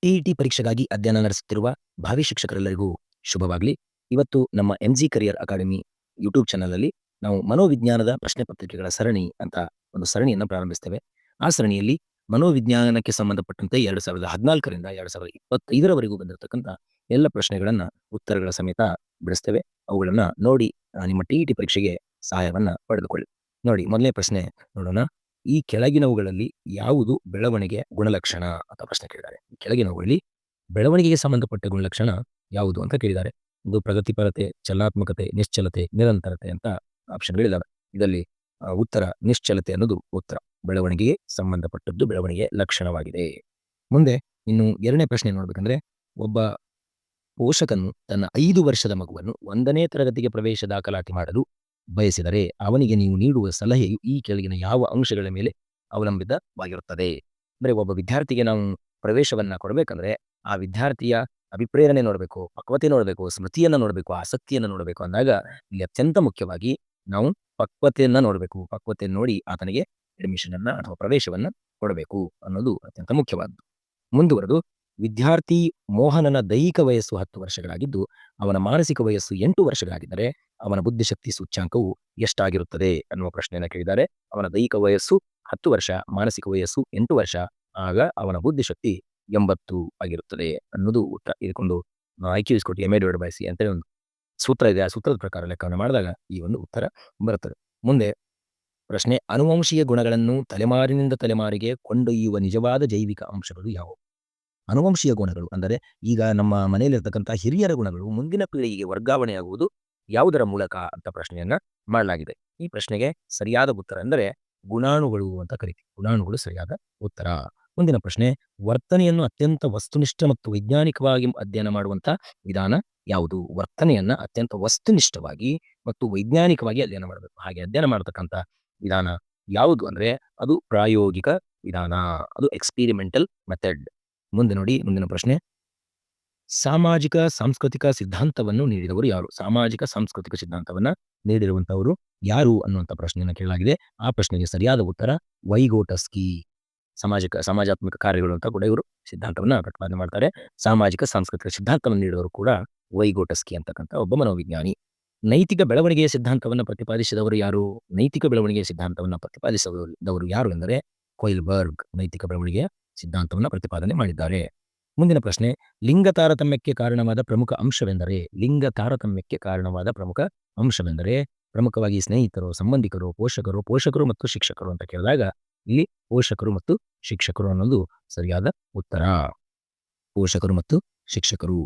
TET ಪರೀಕ್ಷೆಗಾಗಿ ಅಧ್ಯಯನ ನಡೆಸುತ್ತಿರುವ ಭಾವಿ ಶಿಕ್ಷಕರೆಲ್ಲರಿಗೂ ಶುಭವಾಗಲಿ. ಇವತ್ತು ನಮ್ಮ ಎಂಜಿ ಕರಿಯರ್ ಅಕಾಡೆಮಿ ಯೂಟ್ಯೂಬ್ ಚಾನಲಲ್ಲಿ ನಾವು ಮನೋವಿಜ್ಞಾನದ ಪ್ರಶ್ನೆ ಪತ್ರಿಕೆಗಳ ಸರಣಿ ಅಂತ ಒಂದು ಸರಣಿಯನ್ನು ಪ್ರಾರಂಭಿಸ್ತೇವೆ. ಆ ಸರಣಿಯಲ್ಲಿ ಮನೋವಿಜ್ಞಾನಕ್ಕೆ ಸಂಬಂಧಪಟ್ಟಂತೆ 2014ರಿಂದ 2025ರವರೆಗೂ ಬಂದಿರತಕ್ಕಂಥ ಎಲ್ಲ ಪ್ರಶ್ನೆಗಳನ್ನ ಉತ್ತರಗಳ ಸಮೇತ ಬಿಡಿಸ್ತೇವೆ. ಅವುಗಳನ್ನ ನೋಡಿ ನಿಮ್ಮ ಟಿಇಟಿ ಪರೀಕ್ಷೆಗೆ ಸಹಾಯವನ್ನ ಪಡೆದುಕೊಳ್ಳಿ. ನೋಡಿ, ಮೊದಲನೇ ಪ್ರಶ್ನೆ ನೋಡೋಣ. ಈ ಕೆಳಗಿನವುಗಳಲ್ಲಿ ಯಾವುದು ಬೆಳವಣಿಗೆಯ ಗುಣಲಕ್ಷಣ ಅಂತ ಪ್ರಶ್ನೆ ಕೇಳಿದ್ದಾರೆ. ಕೆಳಗಿನವುಗಳಲ್ಲಿ ಬೆಳವಣಿಗೆಗೆ ಸಂಬಂಧಪಟ್ಟ ಗುಣಲಕ್ಷಣ ಯಾವುದು ಅಂತ ಕೇಳಿದ್ದಾರೆ. ಇದು ಪ್ರಗತಿಪರತೆ, ಚಲನಾತ್ಮಕತೆ, ನಿಶ್ಚಲತೆ, ನಿರಂತರತೆ ಅಂತ ಆಪ್ಷನ್ಗಳಿದ್ದಾವೆ. ಇದರಲ್ಲಿ ಉತ್ತರ ನಿಶ್ಚಲತೆ ಅನ್ನೋದು ಉತ್ತರ. ಬೆಳವಣಿಗೆಗೆ ಸಂಬಂಧಪಟ್ಟದ್ದು ಬೆಳವಣಿಗೆಯ ಲಕ್ಷಣವಾಗಿದೆ. ಮುಂದೆ ಇನ್ನು ಎರಡನೇ ಪ್ರಶ್ನೆ ನೋಡ್ಬೇಕಂದ್ರೆ, ಒಬ್ಬ ಪೋಷಕನು ತನ್ನ 5 ವರ್ಷದ ಮಗುವನ್ನು 1ನೇ ತರಗತಿಗೆ ಪ್ರವೇಶ ದಾಖಲಾತಿ ಮಾಡಲು ಬಯಸಿದರೆ ಅವನಿಗೆ ನೀವು ನೀಡುವ ಸಲಹೆಯು ಈ ಕೆಳಗಿನ ಯಾವ ಅಂಶಗಳ ಮೇಲೆ ಅವಲಂಬಿತವಾಗಿರುತ್ತದೆ? ಅಂದ್ರೆ ಒಬ್ಬ ವಿದ್ಯಾರ್ಥಿಗೆ ನಾವು ಪ್ರವೇಶವನ್ನ ಕೊಡಬೇಕಂದ್ರೆ ಆ ವಿದ್ಯಾರ್ಥಿಯ ಅಭಿಪ್ರೇರಣೆ ನೋಡಬೇಕು, ಪಕ್ವತೆ ನೋಡಬೇಕು, ಸ್ಮೃತಿಯನ್ನ ನೋಡಬೇಕು, ಆಸಕ್ತಿಯನ್ನ ನೋಡಬೇಕು ಅಂದಾಗ ಇಲ್ಲಿ ಅತ್ಯಂತ ಮುಖ್ಯವಾಗಿ ನಾವು ಪಕ್ವತೆಯನ್ನ ನೋಡಬೇಕು. ಪಕ್ವತೆಯನ್ನು ನೋಡಿ ಆತನಿಗೆ ಅಡ್ಮಿಷನ್ ಅನ್ನ ಅಥವಾ ಪ್ರವೇಶವನ್ನ ಕೊಡಬೇಕು ಅನ್ನೋದು ಅತ್ಯಂತ ಮುಖ್ಯವಾದ್ದು. ಮುಂದುವರೆದು, ವಿದ್ಯಾರ್ಥಿ ಮೋಹನನ ದೈಹಿಕ ವಯಸ್ಸು 10 ವರ್ಷಗಳಾಗಿದ್ದು ಅವನ ಮಾನಸಿಕ ವಯಸ್ಸು 8 ವರ್ಷಗಳಾಗಿದ್ದರೆ ಅವನ ಬುದ್ಧಿಶಕ್ತಿ ಸೂಚ್ಯಾಂಕವು ಎಷ್ಟಾಗಿರುತ್ತದೆ ಅನ್ನುವ ಪ್ರಶ್ನೆಯನ್ನು ಕೇಳಿದ್ದಾರೆ. ಅವನ ದೈಹಿಕ ವಯಸ್ಸು 10 ವರ್ಷ, ಮಾನಸಿಕ ವಯಸ್ಸು 8 ವರ್ಷ, ಆಗ ಅವನ ಬುದ್ಧಿಶಕ್ತಿ 80 ಆಗಿರುತ್ತದೆ ಅನ್ನೋದು ಉತ್ತರ. ಇದಕ್ಕೊಂದು IQ = MA/C ಅಂತೇಳಿ ಒಂದು ಸೂತ್ರ ಇದೆ. ಆ ಸೂತ್ರದ ಪ್ರಕಾರ ಲೆಕ್ಕವನ್ನು ಮಾಡಿದಾಗ ಈ ಒಂದು ಉತ್ತರ ಬರುತ್ತದೆ. ಮುಂದೆ ಪ್ರಶ್ನೆ, ಅನುವಂಶೀಯ ಗುಣಗಳನ್ನು ತಲೆಮಾರಿನಿಂದ ತಲೆಮಾರಿಗೆ ಕೊಂಡೊಯ್ಯುವ ನಿಜವಾದ ಜೈವಿಕ ಅಂಶಗಳು ಯಾವುವು? ಅನುವಂಶೀಯ ಗುಣಗಳು ಅಂದರೆ ಈಗ ನಮ್ಮ ಮನೆಯಲ್ಲಿರ್ತಕ್ಕಂಥ ಹಿರಿಯರ ಗುಣಗಳು ಮುಂದಿನ ಪೀಳಿಗೆಗೆ ವರ್ಗಾವಣೆಯಾಗುವುದು ಯಾವುದರ ಮೂಲಕ ಅಂತ ಪ್ರಶ್ನೆಯನ್ನ ಮಾಡಲಾಗಿದೆ. ಈ ಪ್ರಶ್ನೆಗೆ ಸರಿಯಾದ ಉತ್ತರ ಅಂದರೆ ಗುಣಾಣುಗಳು ಅಂತ ಕರಿತೀವಿ. ಗುಣಾಣುಗಳು ಸರಿಯಾದ ಉತ್ತರ. ಮುಂದಿನ ಪ್ರಶ್ನೆ, ವರ್ತನೆಯನ್ನು ಅತ್ಯಂತ ವಸ್ತುನಿಷ್ಠ ಮತ್ತು ವೈಜ್ಞಾನಿಕವಾಗಿ ಅಧ್ಯಯನ ಮಾಡುವಂತ ವಿಧಾನ ಯಾವುದು? ವರ್ತನೆಯನ್ನ ಅತ್ಯಂತ ವಸ್ತುನಿಷ್ಠವಾಗಿ ಮತ್ತು ವೈಜ್ಞಾನಿಕವಾಗಿ ಅಧ್ಯಯನ ಮಾಡಬೇಕು. ಹಾಗೆ ಅಧ್ಯಯನ ಮಾಡತಕ್ಕಂಥ ವಿಧಾನ ಯಾವುದು ಅಂದ್ರೆ ಅದು ಪ್ರಾಯೋಗಿಕ ವಿಧಾನ, ಅದು ಎಕ್ಸ್ಪೀರಿಮೆಂಟಲ್ ಮೆಥಡ್. ಮುಂದೆ ನೋಡಿ, ಮುಂದಿನ ಪ್ರಶ್ನೆ, ಸಾಮಾಜಿಕ ಸಾಂಸ್ಕೃತಿಕ ಸಿದ್ಧಾಂತವನ್ನು ನೀಡಿದವರು ಯಾರು? ಸಾಮಾಜಿಕ ಸಾಂಸ್ಕೃತಿಕ ಸಿದ್ಧಾಂತವನ್ನ ನೀಡಿರುವಂತವರು ಯಾರು ಅನ್ನುವಂಥ ಪ್ರಶ್ನೆಯನ್ನು ಕೇಳಲಾಗಿದೆ. ಆ ಪ್ರಶ್ನೆಗೆ ಸರಿಯಾದ ಉತ್ತರ ವೈಗೋಟಸ್ಕಿ. ಸಮಾಜಾತ್ಮಕ ಕಾರ್ಯಗಳು ಅಂತ ಕೂಡ ಇವರು ಸಿದ್ಧಾಂತವನ್ನ ಪ್ರತಿಪಾದನೆ ಮಾಡ್ತಾರೆ. ಸಾಮಾಜಿಕ ಸಾಂಸ್ಕೃತಿಕ ಸಿದ್ಧಾಂತವನ್ನು ನೀಡಿದವರು ಕೂಡ ವೈಗೋಟಸ್ಕಿ ಅಂತಕ್ಕಂಥ ಒಬ್ಬ ಮನೋವಿಜ್ಞಾನಿ. ನೈತಿಕ ಬೆಳವಣಿಗೆಯ ಸಿದ್ಧಾಂತವನ್ನು ಪ್ರತಿಪಾದಿಸಿದವರು ಯಾರು? ನೈತಿಕ ಬೆಳವಣಿಗೆಯ ಸಿದ್ಧಾಂತವನ್ನು ಪ್ರತಿಪಾದಿಸಿದವರು ಯಾರು ಎಂದರೆ ಕೊಯ್ಲ್ಬರ್ಗ್ ನೈತಿಕ ಬೆಳವಣಿಗೆಯ ಸಿದ್ಧಾಂತವನ್ನು ಪ್ರತಿಪಾದನೆ ಮಾಡಿದ್ದಾರೆ. ಮುಂದಿನ ಪ್ರಶ್ನೆ, ಲಿಂಗ ತಾರತಮ್ಯಕ್ಕೆ ಕಾರಣವಾದ ಪ್ರಮುಖ ಅಂಶವೆಂದರೆ? ಲಿಂಗ ತಾರತಮ್ಯಕ್ಕೆ ಕಾರಣವಾದ ಪ್ರಮುಖ ಅಂಶವೆಂದರೆ ಪ್ರಮುಖವಾಗಿ ಸ್ನೇಹಿತರು, ಸಂಬಂಧಿಕರು, ಪೋಷಕರು ಮತ್ತು ಶಿಕ್ಷಕರು ಅಂತ ಕೇಳಿದಾಗ ಇಲ್ಲಿ ಪೋಷಕರು ಮತ್ತು ಶಿಕ್ಷಕರು ಅನ್ನೋದು ಸರಿಯಾದ ಉತ್ತರ. ಪೋಷಕರು ಮತ್ತು ಶಿಕ್ಷಕರು.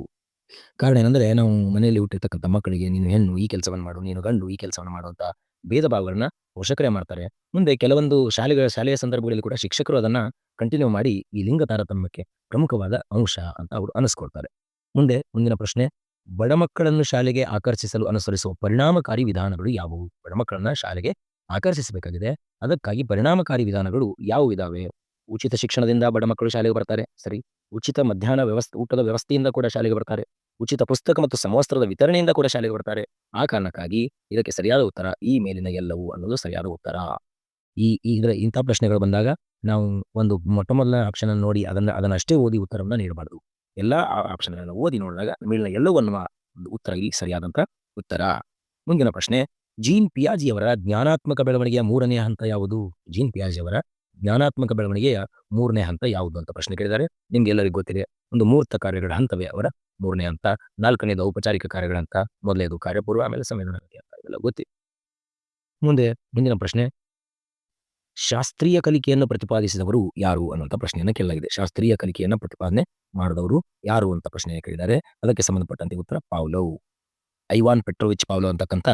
ಕಾರಣ ಏನಂದ್ರೆ, ನಾವು ಮನೆಯಲ್ಲಿ ಹುಟ್ಟಿರ್ತಕ್ಕಂಥ ಮಕ್ಕಳಿಗೆ ನೀನು ಹೆಣ್ಣು ಈ ಕೆಲಸವನ್ನು ಮಾಡು, ನೀನು ಗಂಡು ಈ ಕೆಲಸವನ್ನು ಮಾಡುವಂತ ಭೇದ ಭಾವಗಳನ್ನ ಪೋಷಕರೇ ಮಾಡ್ತಾರೆ. ಮುಂದೆ ಕೆಲವೊಂದು ಶಾಲೆಯ ಸಂದರ್ಭಗಳಲ್ಲಿ ಕೂಡ ಶಿಕ್ಷಕರು ಅದನ್ನ ಕಂಟಿನ್ಯೂ ಮಾಡಿ ಈ ಲಿಂಗ ತಾರತಮ್ಯಕ್ಕೆ ಪ್ರಮುಖವಾದ ಅಂಶ ಅಂತ ಅವರು ಅನಿಸ್ಕೊಳ್ತಾರೆ. ಮುಂದಿನ ಪ್ರಶ್ನೆ, ಬಡ ಮಕ್ಕಳನ್ನು ಶಾಲೆಗೆ ಆಕರ್ಷಿಸಲು ಅನುಸರಿಸುವ ಪರಿಣಾಮಕಾರಿ ವಿಧಾನಗಳು ಯಾವುವು? ಬಡ ಮಕ್ಕಳನ್ನ ಶಾಲೆಗೆ ಆಕರ್ಷಿಸಬೇಕಾಗಿದೆ, ಅದಕ್ಕಾಗಿ ಪರಿಣಾಮಕಾರಿ ವಿಧಾನಗಳು ಯಾವುವು ಇದಾವೆ? ಉಚಿತ ಶಿಕ್ಷಣದಿಂದ ಬಡ ಮಕ್ಕಳು ಶಾಲೆಗೆ ಬರ್ತಾರೆ, ಸರಿ. ಉಚಿತ ಮಧ್ಯಾಹ್ನ ಊಟದ ವ್ಯವಸ್ಥೆಯಿಂದ ಕೂಡ ಶಾಲೆಗೆ ಬರ್ತಾರೆ. ಉಚಿತ ಪುಸ್ತಕ ಮತ್ತು ಸಮವಸ್ತ್ರದ ವಿತರಣೆಯಿಂದ ಕೂಡ ಶಾಲೆಗೆ ಬರ್ತಾರೆ. ಆ ಕಾರಣಕ್ಕಾಗಿ ಇದಕ್ಕೆ ಸರಿಯಾದ ಉತ್ತರ ಈ ಮೇಲಿನ ಎಲ್ಲವೂ ಅನ್ನೋದು ಸರಿಯಾದ ಉತ್ತರ. ಇಂಥ ಪ್ರಶ್ನೆಗಳು ಬಂದಾಗ ನಾವು ಒಂದು ಮೊಟ್ಟ ಮೊದಲ ಆಪ್ಷನ್ ಅನ್ನು ನೋಡಿ ಅದನ್ನ ಅಷ್ಟೇ ಓದಿ ಉತ್ತರವನ್ನ ನೀಡಬಾರದು. ಎಲ್ಲ ಆಪ್ಷನ್ ಅನ್ನು ಓದಿ ನೋಡಿದಾಗ ಮೇಲಿನ ಎಲ್ಲವೂ ಅನ್ನುವ ಉತ್ತರ ಇಲ್ಲಿ ಸರಿಯಾದಂತ ಉತ್ತರ. ಮುಂದಿನ ಪ್ರಶ್ನೆ, ಜೀನ್ ಪಿಯಾಜಿಯವರ ಜ್ಞಾನಾತ್ಮಕ ಬೆಳವಣಿಗೆಯ 3ನೇ ಹಂತ ಯಾವುದು? ಜೀನ್ ಪಿಯಾಜಿಯವರ ಜ್ಞಾನಾತ್ಮಕ ಬೆಳವಣಿಗೆಯ 3ನೇ ಹಂತ ಯಾವುದು ಅಂತ ಪ್ರಶ್ನೆ ಕೇಳಿದ್ದಾರೆ. ನಿಮ್ಗೆ ಎಲ್ಲರಿಗೂ ಗೊತ್ತಿದೆ, ಒಂದು ಮೂರ್ತ ಕಾರ್ಯಗಳ ಹಂತವೇ ಅವರ 3ನೇ ಹಂತ. 4ನೇದು ಔಪಚಾರಿಕ ಕಾರ್ಯಗಳ ಹಂತ, ಮೊದಲನೇದು ಕಾರ್ಯಪೂರ್ವ, ಆಮೇಲೆ ಸಂವೇದನಾಗತಿ ಅಂತ, ಇವೆಲ್ಲ ಗೊತ್ತಿದೆ. ಮುಂದಿನ ಪ್ರಶ್ನೆ, ಶಾಸ್ತ್ರೀಯ ಕಲಿಕೆಯನ್ನು ಪ್ರತಿಪಾದಿಸಿದವರು ಯಾರು ಅನ್ನುವಂಥ ಪ್ರಶ್ನೆಯನ್ನು ಕೇಳಲಾಗಿದೆ. ಶಾಸ್ತ್ರೀಯ ಕಲಿಕೆಯನ್ನು ಪ್ರತಿಪಾದನೆ ಮಾಡಿದವರು ಯಾರು ಅಂತ ಪ್ರಶ್ನೆಯನ್ನು ಕೇಳಿದ್ದಾರೆ. ಅದಕ್ಕೆ ಸಂಬಂಧಪಟ್ಟಂತೆ ಉತ್ತರ ಪಾವ್ಲೋವ್. ಐವಾನ್ ಪೆಟ್ರೋವಿಚ್ ಪಾವ್ಲೋವ್ ಅಂತಕ್ಕಂಥ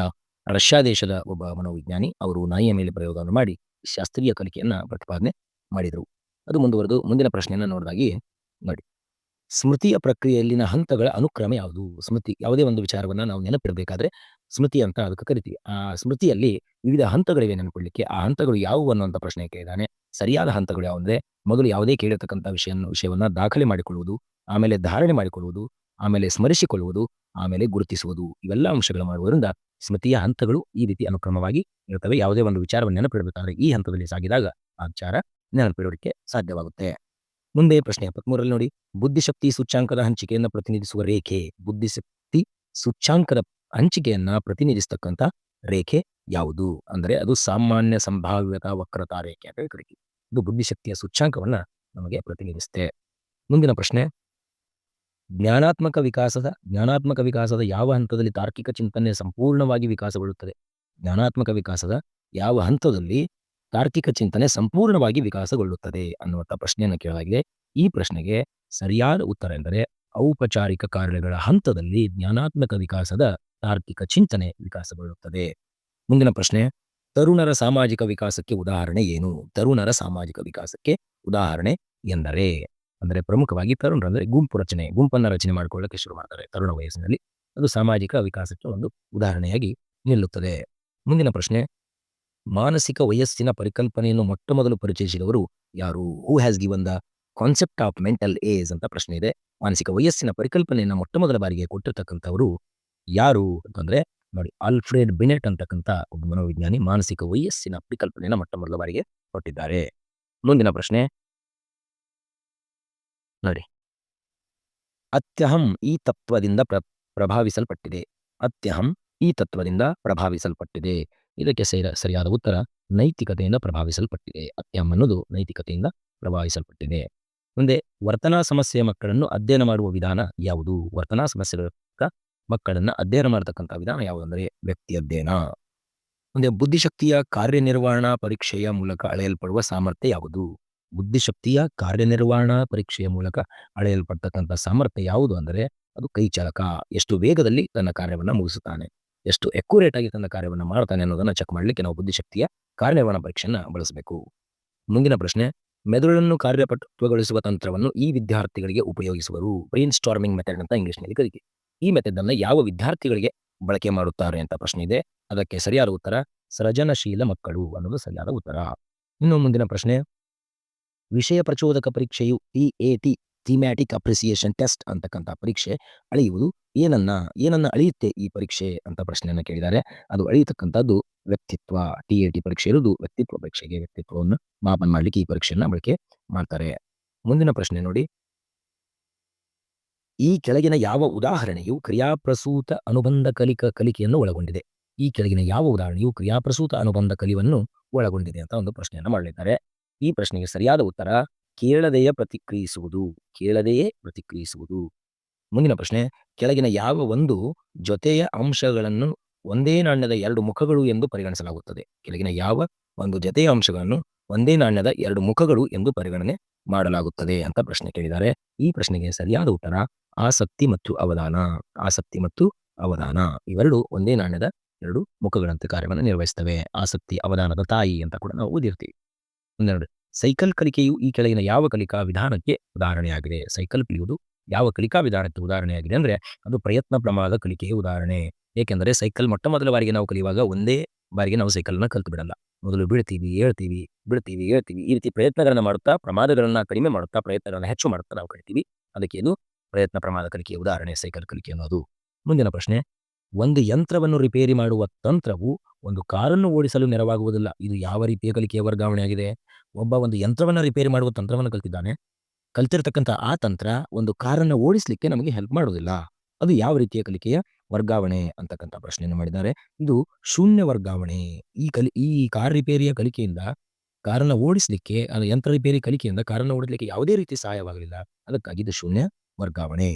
ರಷ್ಯಾ ದೇಶದ ಒಬ್ಬ ಮನೋವಿಜ್ಞಾನಿ. ಅವರು ನಾಯಿಯ ಮೇಲೆ ಪ್ರಯೋಗವನ್ನು ಮಾಡಿ ಶಾಸ್ತ್ರೀಯ ಕಲಿಕೆಯನ್ನ ಪ್ರತಿಪಾದನೆ ಮಾಡಿದರು. ಅದು ಮುಂದುವರೆದು ಮುಂದಿನ ಪ್ರಶ್ನೆಯನ್ನು ನೋಡಿದಾಗಿ ನೋಡಿ, ಸ್ಮೃತಿಯ ಪ್ರಕ್ರಿಯೆಯಲ್ಲಿನ ಹಂತಗಳ ಅನುಕ್ರಮ ಯಾವುದು? ಸ್ಮೃತಿ, ಯಾವುದೇ ಒಂದು ವಿಚಾರವನ್ನ ನಾವು ನೆನಪಿಡಬೇಕಾದ್ರೆ ಸ್ಮೃತಿ ಅಂತ ಅದಕ್ಕೆ ಕರಿತೀವಿ. ಆ ಸ್ಮೃತಿಯಲ್ಲಿ ವಿವಿಧ ಹಂತಗಳಿವೆ ನೆನಪಿಡಲಿಕ್ಕೆ. ಆ ಹಂತಗಳು ಯಾವುವು ಅನ್ನುವಂಥ ಪ್ರಶ್ನೆ ಕೇಳಿದ್ದಾನೆ. ಸರಿಯಾದ ಹಂತಗಳು ಯಾವುದಂದ್ರೆ, ಮೊದಲು ಯಾವುದೇ ಕೇಳಿರ್ತಕ್ಕಂಥ ವಿಷಯವನ್ನ ದಾಖಲೆ ಮಾಡಿಕೊಳ್ಳುವುದು, ಆಮೇಲೆ ಧಾರಣೆ ಮಾಡಿಕೊಳ್ಳುವುದು, ಆಮೇಲೆ ಸ್ಮರಿಸಿಕೊಳ್ಳುವುದು, ಆಮೇಲೆ ಗುರುತಿಸುವುದು. ಇವೆಲ್ಲ ಅಂಶಗಳು ಮಾಡುವುದರಿಂದ ಸ್ಮೃತಿಯ ಹಂತಗಳು ಈ ರೀತಿ ಅನುಕ್ರಮವಾಗಿ ಇರುತ್ತವೆ. ಯಾವುದೇ ಒಂದು ವಿಚಾರವನ್ನು ನೆನಪಿಡಬೇಕಾದ್ರೆ ಈ ಹಂತದಲ್ಲಿ ಸಾಗಿದಾಗ ಆ ವಿಚಾರ ನೆನಪಿಡೋದಕ್ಕೆ ಸಾಧ್ಯವಾಗುತ್ತೆ. ಮುಂದೆ ಪ್ರಶ್ನೆ 73ರಲ್ಲಿ ನೋಡಿ, ಬುದ್ಧಿಶಕ್ತಿ ಸೂಚ್ಯಾಂಕದ ಹಂಚಿಕೆಯನ್ನು ಪ್ರತಿನಿಧಿಸುವ ರೇಖೆ. ಬುದ್ಧಿಶಕ್ತಿ ಸೂಚ್ಯಾಂಕದ ಹಂಚಿಕೆಯನ್ನ ಪ್ರತಿನಿಧಿಸ್ತಕ್ಕಂಥ ರೇಖೆ ಯಾವುದು? ಅಂದರೆ ಅದು ಸಾಮಾನ್ಯ ಸಂಭಾವ್ಯತಾ ವಕ್ರತಾ ರೇಖೆ ಅಂತ ಕರಿತೀವಿ. ಇದು ಬುದ್ಧಿಶಕ್ತಿಯ ಸೂಚ್ಯಾಂಕವನ್ನ ನಮಗೆ ಪ್ರತಿನಿಧಿಸುತ್ತೆ. ಮುಂದಿನ ಪ್ರಶ್ನೆ, ಜ್ಞಾನಾತ್ಮಕ ವಿಕಾಸದ ಯಾವ ಹಂತದಲ್ಲಿ ತಾರ್ಕಿಕ ಚಿಂತನೆ ಸಂಪೂರ್ಣವಾಗಿ ವಿಕಾಸಗೊಳ್ಳುತ್ತದೆ? ಜ್ಞಾನಾತ್ಮಕ ವಿಕಾಸದ ಯಾವ ಹಂತದಲ್ಲಿ ತಾರ್ಕಿಕ ಚಿಂತನೆ ಸಂಪೂರ್ಣವಾಗಿ ವಿಕಾಸಗೊಳ್ಳುತ್ತದೆ ಅನ್ನುವಂಥ ಪ್ರಶ್ನೆಯನ್ನು ಕೇಳಲಾಗಿದೆ. ಈ ಪ್ರಶ್ನೆಗೆ ಸರಿಯಾದ ಉತ್ತರ ಎಂದರೆ ಔಪಚಾರಿಕ ಕಾರ್ಯಗಳ ಹಂತದಲ್ಲಿ ಜ್ಞಾನಾತ್ಮಕ ವಿಕಾಸದ ತಾರ್ಕಿಕ ಚಿಂತನೆ ವಿಕಾಸಗೊಳ್ಳುತ್ತದೆ. ಮುಂದಿನ ಪ್ರಶ್ನೆ, ತರುಣರ ಸಾಮಾಜಿಕ ವಿಕಾಸಕ್ಕೆ ಉದಾಹರಣೆ ಏನು? ತರುಣರ ಸಾಮಾಜಿಕ ವಿಕಾಸಕ್ಕೆ ಉದಾಹರಣೆ ಎಂದರೆ, ಅಂದರೆ ಪ್ರಮುಖವಾಗಿ ತರುಣರಂದ್ರೆ ಗುಂಪನ್ನು ರಚನೆ ಮಾಡಿಕೊಳ್ಳಕ್ಕೆ ಶುರು ಮಾಡ್ತಾರೆ ತರುಣ ವಯಸ್ಸಿನಲ್ಲಿ. ಅದು ಸಾಮಾಜಿಕ ವಿಕಾಸಕ್ಕೆ ಒಂದು ಉದಾಹರಣೆಯಾಗಿ ನಿಲ್ಲುತ್ತದೆ. ಮುಂದಿನ ಪ್ರಶ್ನೆ, ಮಾನಸಿಕ ವಯಸ್ಸಿನ ಪರಿಕಲ್ಪನೆಯನ್ನು ಮೊಟ್ಟ ಮೊದಲು ಪರಿಚಯಿಸಿದವರು ಯಾರು? Who has given the concept of mental age ಅಂತ ಪ್ರಶ್ನೆ ಇದೆ. ಮಾನಸಿಕ ವಯಸ್ಸಿನ ಪರಿಕಲ್ಪನೆಯನ್ನು ಮೊಟ್ಟ ಮೊದಲ ಬಾರಿಗೆ ಕೊಟ್ಟಿರ್ತಕ್ಕಂಥವರು ಯಾರು ಅಂತಂದ್ರೆ ನೋಡಿ, ಆಲ್ಫ್ರೆಡ್ ಬಿನೆಟ್ ಅಂತಕ್ಕಂಥ ಒಬ್ಬ ಮನೋವಿಜ್ಞಾನಿ ಮಾನಸಿಕ ವಯಸ್ಸಿನ ಪರಿಕಲ್ಪನೆಯನ್ನು ಮೊಟ್ಟ ಮೊದಲ ಬಾರಿಗೆ ಕೊಟ್ಟಿದ್ದಾರೆ. ಮುಂದಿನ ಪ್ರಶ್ನೆ ನೋಡಿ, ಅತ್ಯಹಂ ಈ ತತ್ವದಿಂದ ಪ್ರಭಾವಿಸಲ್ಪಟ್ಟಿದೆ. ಅತ್ಯಹಂ ಈ ತತ್ವದಿಂದ ಪ್ರಭಾವಿಸಲ್ಪಟ್ಟಿದೆ. ಇದಕ್ಕೆ ಸರಿಯಾದ ಉತ್ತರ ನೈತಿಕತೆಯಿಂದ ಪ್ರಭಾವಿಸಲ್ಪಟ್ಟಿದೆ. ಅತ್ಯಹಂ ಅನ್ನೋದು ನೈತಿಕತೆಯಿಂದ ಪ್ರಭಾವಿಸಲ್ಪಟ್ಟಿದೆ. ಮುಂದೆ, ವರ್ತನಾ ಸಮಸ್ಯೆಯ ಮಕ್ಕಳನ್ನು ಅಧ್ಯಯನ ಮಾಡುವ ವಿಧಾನ ಯಾವುದು? ವರ್ತನಾ ಸಮಸ್ಯೆಗಳ ಮಕ್ಕಳನ್ನು ಅಧ್ಯಯನ ಮಾಡತಕ್ಕಂಥ ವಿಧಾನ ಯಾವುದಂದರೆ ವ್ಯಕ್ತಿ ಅಧ್ಯಯನ. ಮುಂದೆ, ಬುದ್ಧಿಶಕ್ತಿಯ ಕಾರ್ಯನಿರ್ವಹಣಾ ಪರೀಕ್ಷೆಯ ಮೂಲಕ ಅಳೆಯಲ್ಪಡುವ ಸಾಮರ್ಥ್ಯ ಯಾವುದು? ಬುದ್ಧಿಶಕ್ತಿಯ ಕಾರ್ಯನಿರ್ವಹಣಾ ಪರೀಕ್ಷೆಯ ಮೂಲಕ ಅಳೆಯಲ್ಪಡ್ತಕ್ಕಂಥ ಸಾಮರ್ಥ್ಯ ಯಾವುದು ಅಂದರೆ ಅದು ಕೈಚಾಲಕ. ಎಷ್ಟು ವೇಗದಲ್ಲಿ ತನ್ನ ಕಾರ್ಯವನ್ನು ಮುಗಿಸುತ್ತಾನೆ, ಎಷ್ಟು ಅಕ್ಯುರೇಟ್ ಆಗಿ ತನ್ನ ಕಾರ್ಯವನ್ನು ಮಾಡ್ತಾನೆ ಅನ್ನೋದನ್ನು ಚೆಕ್ ಮಾಡಲಿಕ್ಕೆ ನಾವು ಬುದ್ಧಿಶಕ್ತಿಯ ಕಾರ್ಯನಿರ್ವಹಣಾ ಪರೀಕ್ಷೆಯನ್ನು ಬಳಸಬೇಕು. ಮುಂದಿನ ಪ್ರಶ್ನೆ, ಮೆದುಳನ್ನು ಕಾರ್ಯಪಟುತ್ವಗೊಳಿಸುವ ತಂತ್ರವನ್ನು ಈ ವಿದ್ಯಾರ್ಥಿಗಳಿಗೆ ಉಪಯೋಗಿಸುವರು. ಬ್ರೈನ್ ಸ್ಟಾರ್ಮಿಂಗ್ ಮೆಥಡ್ ಅಂತ ಇಂಗ್ಲಿಷ್ನಲ್ಲಿ ಕರೀತೀವಿ. ಈ ಮೆಥಡ್ ಅನ್ನು ಯಾವ ವಿದ್ಯಾರ್ಥಿಗಳಿಗೆ ಬಳಕೆ ಮಾಡುತ್ತಾರೆ ಅಂತ ಪ್ರಶ್ನೆ ಇದೆ. ಅದಕ್ಕೆ ಸರಿಯಾದ ಉತ್ತರ ಸೃಜನಶೀಲ ಮಕ್ಕಳು ಅನ್ನೋದು ಸರಿಯಾದ ಉತ್ತರ. ಇನ್ನು ಮುಂದಿನ ಪ್ರಶ್ನೆ, ವಿಷಯ ಪ್ರಚೋದಕ ಪರೀಕ್ಷೆಯು TAT ಥೀಮ್ಯಾಟಿಕ್ ಅಪ್ರಿಸಿಯೇಷನ್ ಟೆಸ್ಟ್ ಅಂತಕ್ಕಂಥ ಪರೀಕ್ಷೆ ಅಳೆಯುವುದು ಏನನ್ನ ಅಳೆಯುತ್ತೆ ಈ ಪರೀಕ್ಷೆ ಅಂತ ಪ್ರಶ್ನೆಯನ್ನು ಕೇಳಿದ್ದಾರೆ. ಅದು ಅಳೆಯತಕ್ಕಂಥದ್ದು ವ್ಯಕ್ತಿತ್ವ. TAT ಪರೀಕ್ಷೆ ಇರುವುದು ವ್ಯಕ್ತಿತ್ವ ಪರೀಕ್ಷೆಗೆ. ವ್ಯಕ್ತಿತ್ವವನ್ನು ಮಾಪನ ಮಾಡಲಿಕ್ಕೆ ಈ ಪರೀಕ್ಷೆಯನ್ನು ಬಳಕೆ ಮಾಡ್ತಾರೆ. ಮುಂದಿನ ಪ್ರಶ್ನೆ ನೋಡಿ, ಈ ಕೆಳಗಿನ ಯಾವ ಉದಾಹರಣೆಯು ಕ್ರಿಯಾಪ್ರಸೂತ ಅನುಬಂಧ ಕಲಿಕೆಯನ್ನು ಒಳಗೊಂಡಿದೆ? ಈ ಕೆಳಗಿನ ಯಾವ ಉದಾಹರಣೆಯು ಕ್ರಿಯಾಪ್ರಸೂತ ಅನುಬಂಧ ಕಲಿವನ್ನು ಒಳಗೊಂಡಿದೆ ಅಂತ ಒಂದು ಪ್ರಶ್ನೆಯನ್ನು ಮಾಡಲಿದ್ದಾರೆ. ಈ ಪ್ರಶ್ನೆಗೆ ಸರಿಯಾದ ಉತ್ತರ ಕೇಳದೆಯೇ ಪ್ರತಿಕ್ರಿಯಿಸುವುದು. ಮುಂದಿನ ಪ್ರಶ್ನೆ, ಕೆಳಗಿನ ಯಾವ ಒಂದು ಜೊತೆಯ ಅಂಶಗಳನ್ನು ಒಂದೇ ನಾಣ್ಯದ ಎರಡು ಮುಖಗಳು ಎಂದು ಪರಿಗಣಿಸಲಾಗುತ್ತದೆ? ಕೆಳಗಿನ ಯಾವ ಒಂದು ಜೊತೆಯ ಅಂಶಗಳನ್ನು ಒಂದೇ ನಾಣ್ಯದ ಎರಡು ಮುಖಗಳು ಎಂದು ಪರಿಗಣನೆ ಮಾಡಲಾಗುತ್ತದೆ ಅಂತ ಪ್ರಶ್ನೆ ಕೇಳಿದ್ದಾರೆ. ಈ ಪ್ರಶ್ನೆಗೆ ಸರಿಯಾದ ಉತ್ತರ ಆಸಕ್ತಿ ಮತ್ತು ಅವಧಾನ ಇವೆರಡು ಒಂದೇ ನಾಣ್ಯದ ಎರಡು ಮುಖಗಳಂತೆ ಕಾರ್ಯವನ್ನು ನಿರ್ವಹಿಸ್ತವೆ. ಆಸಕ್ತಿ ಅವಧಾನದ ತಾಯಿ ಅಂತ ಕೂಡ ನಾವು ಓದಿರ್ತೀವಿ. ಮುಂದೆ, ಸೈಕಲ್ ಕಲಿಕೆಯು ಈ ಕೆಳಗಿನ ಯಾವ ಕಲಿಕಾ ವಿಧಾನಕ್ಕೆ ಉದಾಹರಣೆಯಾಗಿದೆ? ಸೈಕಲ್ ಕಲಿಯುವುದು ಯಾವ ಕಲಿಕಾ ವಿಧಾನಕ್ಕೆ ಉದಾಹರಣೆಯಾಗಿದೆ ಅಂದ್ರೆ ಅದು ಪ್ರಯತ್ನ ಪ್ರಮಾಣದ ಕಲಿಕೆಯ ಉದಾಹರಣೆ. ಏಕೆಂದರೆ ಸೈಕಲ್ ಮೊಟ್ಟ ಮೊದಲ ಬಾರಿಗೆ ನಾವು ಕಲಿಯುವಾಗ ಒಂದೇ ಬಾರಿಗೆ ನಾವು ಸೈಕಲ್ನ ಕಲ್ತು ಬಿಡಲ್ಲ. ಮೊದಲು ಬೀಳ್ತೀವಿ, ಏಳ್ತೀವಿ, ಈ ರೀತಿ ಪ್ರಯತ್ನಗಳನ್ನ ಮಾಡುತ್ತಾ ಪ್ರಮಾದಗಳನ್ನ ಕಡಿಮೆ ಮಾಡುತ್ತಾ ಪ್ರಯತ್ನಗಳನ್ನ ಹೆಚ್ಚು ಮಾಡುತ್ತಾ ನಾವು ಕಲಿತೀವಿ. ಅದಕ್ಕೆ ಇದು ಪ್ರಯತ್ನ ಪ್ರಮಾದ ಕಲಿಕೆಯ ಉದಾಹರಣೆ ಸೈಕಲ್ ಕಲಿಕೆ ಅನ್ನೋದು. ಮುಂದಿನ ಪ್ರಶ್ನೆ, ಒಂದು ಯಂತ್ರವನ್ನು ರಿಪೇರಿ ಮಾಡುವ ತಂತ್ರವು ಒಂದು ಕಾರನ್ನು ಓಡಿಸಲು ನೆರವಾಗುವುದಿಲ್ಲ. ಇದು ಯಾವ ರೀತಿಯ ಕಲಿಕೆಯ ವರ್ಗಾವಣೆಯಾಗಿದೆ? ಒಬ್ಬ ಒಂದು ಯಂತ್ರವನ್ನು ರಿಪೇರಿ ಮಾಡುವ ತಂತ್ರವನ್ನು ಕಲ್ತಿದ್ದಾನೆ. ಕಲ್ತಿರ್ತಕ್ಕಂಥ ಆ ತಂತ್ರ ಒಂದು ಕಾರನ್ನು ಓಡಿಸಲಿಕ್ಕೆ ನಮಗೆ ಹೆಲ್ಪ್ ಮಾಡುವುದಿಲ್ಲ. ಅದು ಯಾವ ರೀತಿಯ ಕಲಿಕೆಯ ವರ್ಗಾವಣೆ ಅಂತಕ್ಕಂಥ ಪ್ರಶ್ನೆಯನ್ನು ಮಾಡಿದ್ದಾರೆ. ಇದು ಶೂನ್ಯ ವರ್ಗಾವಣೆ. ಈ ಕಾರ್ ರಿಪೇರಿಯ ಕಲಿಕೆಯಿಂದ ಕಾರನ್ನು ಓಡಿಸಲಿಕ್ಕೆ, ಯಂತ್ರ ರಿಪೇರಿ ಕಲಿಕೆಯಿಂದ ಕಾರನ್ನು ಓಡಿಸಲಿಕ್ಕೆ ಯಾವುದೇ ರೀತಿ ಸಹಾಯವಾಗಲಿಲ್ಲ. ಅದಕ್ಕಾಗಿ ಇದು ಶೂನ್ಯ ವರ್ಗಾವಣೆ.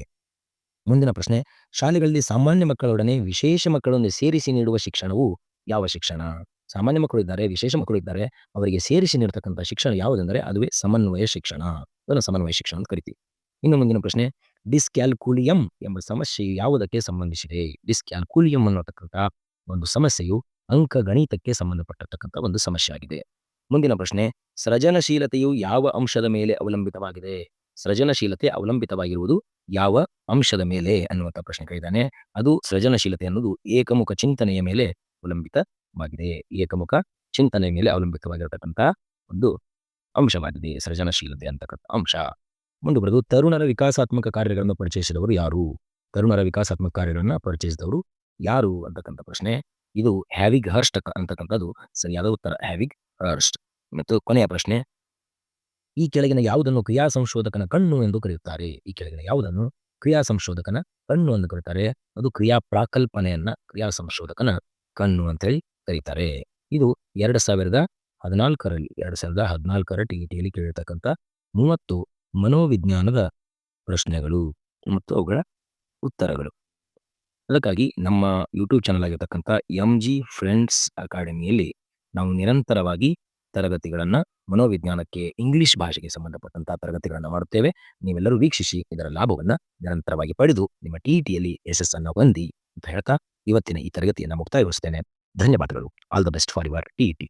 ಮುಂದಿನ ಪ್ರಶ್ನೆ, ಶಾಲೆಗಳಲ್ಲಿ ಸಾಮಾನ್ಯ ಮಕ್ಕಳೊಡನೆ ವಿಶೇಷ ಮಕ್ಕಳನ್ನು ಸೇರಿಸಿ ನೀಡುವ ಶಿಕ್ಷಣವು ಯಾವ ಶಿಕ್ಷಣ? ಸಾಮಾನ್ಯ ಮಕ್ಕಳು ಇದ್ದಾರೆ, ವಿಶೇಷ ಮಕ್ಕಳು ಇದ್ದಾರೆ, ಅವರಿಗೆ ಸೇರಿಸಿ ನೀಡತಕ್ಕಂಥ ಶಿಕ್ಷಣ ಯಾವುದೆಂದರೆ ಅದುವೇ ಸಮನ್ವಯ ಶಿಕ್ಷಣ. ಅದನ್ನು ಸಮನ್ವಯ ಶಿಕ್ಷಣ ಅಂತ ಕರಿತೀವಿ. ಇನ್ನು ಮುಂದಿನ ಪ್ರಶ್ನೆ, ಡಿಸ್ಕ್ಯಾಲ್ಕುಲಿಯಂ ಎಂಬ ಸಮಸ್ಯೆಯು ಯಾವುದಕ್ಕೆ ಸಂಬಂಧಿಸಿದೆ? ಡಿಸ್ಕ್ಯಾಲ್ಕುಲಿಯಂ ಅನ್ನತಕ್ಕಂಥ ಒಂದು ಸಮಸ್ಯೆಯು ಅಂಕಗಣಿತಕ್ಕೆ ಸಂಬಂಧಪಟ್ಟಿರ್ತಕ್ಕಂಥ ಒಂದು ಸಮಸ್ಯೆ ಆಗಿದೆ. ಮುಂದಿನ ಪ್ರಶ್ನೆ, ಸೃಜನಶೀಲತೆಯು ಯಾವ ಅಂಶದ ಮೇಲೆ ಅವಲಂಬಿತವಾಗಿದೆ? ಸೃಜನಶೀಲತೆ ಅವಲಂಬಿತವಾಗಿರುವುದು ಯಾವ ಅಂಶದ ಮೇಲೆ ಅನ್ನುವಂಥ ಪ್ರಶ್ನೆ ಕೇಳಿದ್ದಾನೆ. ಅದು ಸೃಜನಶೀಲತೆ ಅನ್ನೋದು ಏಕಮುಖ ಚಿಂತನೆಯ ಮೇಲೆ ಅವಲಂಬಿತವಾಗಿದೆ. ಏಕಮುಖ ಚಿಂತನೆಯ ಮೇಲೆ ಅವಲಂಬಿತವಾಗಿರತಕ್ಕಂಥ ಒಂದು ಅಂಶವಾಗಿದೆ ಸೃಜನಶೀಲತೆ ಅಂತಕ್ಕಂಥ ಅಂಶ. ಮುಂದುವರೆದು, ತರುಣರ ವಿಕಾಸಾತ್ಮಕ ಕಾರ್ಯಗಳನ್ನು ಪರಿಚಯಿಸಿದವರು ಯಾರು? ತರುಣರ ವಿಕಾಸಾತ್ಮಕ ಕಾರ್ಯಗಳನ್ನು ಪರಿಚಯಿಸಿದವರು ಯಾರು ಅಂತಕ್ಕಂಥ ಪ್ರಶ್ನೆ. ಇದು ಹ್ಯಾವಿಗ್ ಹರ್ಸ್ಟ್ ಅಂತಕ್ಕಂಥದ್ದು ಸರಿಯಾದ ಉತ್ತರ, ಹ್ಯಾವಿಗ್ ಹರ್ಸ್ಟ್. ಮತ್ತು ಕೊನೆಯ ಪ್ರಶ್ನೆ, ಈ ಕೆಳಗಿನ ಯಾವುದನ್ನು ಕ್ರಿಯಾ ಸಂಶೋಧಕನ ಕಣ್ಣು ಎಂದು ಕರೆಯುತ್ತಾರೆ? ಈ ಕೆಳಗಿನ ಯಾವುದನ್ನು ಕ್ರಿಯಾ ಸಂಶೋಧಕನ ಕಣ್ಣು ಎಂದು ಕರೀತಾರೆ? ಅದು ಕ್ರಿಯಾ ಪ್ರಾಕಲ್ಪನೆಯನ್ನ ಕ್ರಿಯಾ ಸಂಶೋಧಕನ ಕಣ್ಣು ಅಂತೇಳಿ ಕರೀತಾರೆ. ಇದು 2014ರ ಟಿಇಟಿಯಲ್ಲಿ ಕೇಳಿರ್ತಕ್ಕಂಥ 30 ಮನೋವಿಜ್ಞಾನದ ಪ್ರಶ್ನೆಗಳು ಮತ್ತು ಅವುಗಳ ಉತ್ತರಗಳು. ಅದಕ್ಕಾಗಿ ನಮ್ಮ ಯೂಟ್ಯೂಬ್ ಚಾನಲ್ ಆಗಿರ್ತಕ್ಕಂಥ ಎಂಜಿ ಫ್ರೆಂಡ್ಸ್ ಅಕಾಡೆಮಿಯಲ್ಲಿ ನಾವು ನಿರಂತರವಾಗಿ ತರಗತಿಗಳನ್ನ ಮನೋವಿಜ್ಞಾನಕ್ಕೆ ಇಂಗ್ಲಿಷ್ ಭಾಷೆಗೆ ಸಂಬಂಧಪಟ್ಟಂತಹ ತರಗತಿಗಳನ್ನು ಮಾಡುತ್ತೇವೆ. ನೀವೆಲ್ಲರೂ ವೀಕ್ಷಿಸಿ ಇದರ ಲಾಭವನ್ನ ನಿರಂತರವಾಗಿ ಪಡೆದು ನಿಮ್ಮ ಟಿಇಟಿಯಲ್ಲಿ ಯಶಸ್ಸನ್ನು ಹೊಂದಿ ಅಂತ ಹೇಳ್ತಾ ಇವತ್ತಿನ ಈ ತರಗತಿಯನ್ನು ಮುಕ್ತಾಯಗೊಳಿಸುತ್ತೇನೆ. ಧನ್ಯವಾದಗಳು. All the best for your TET.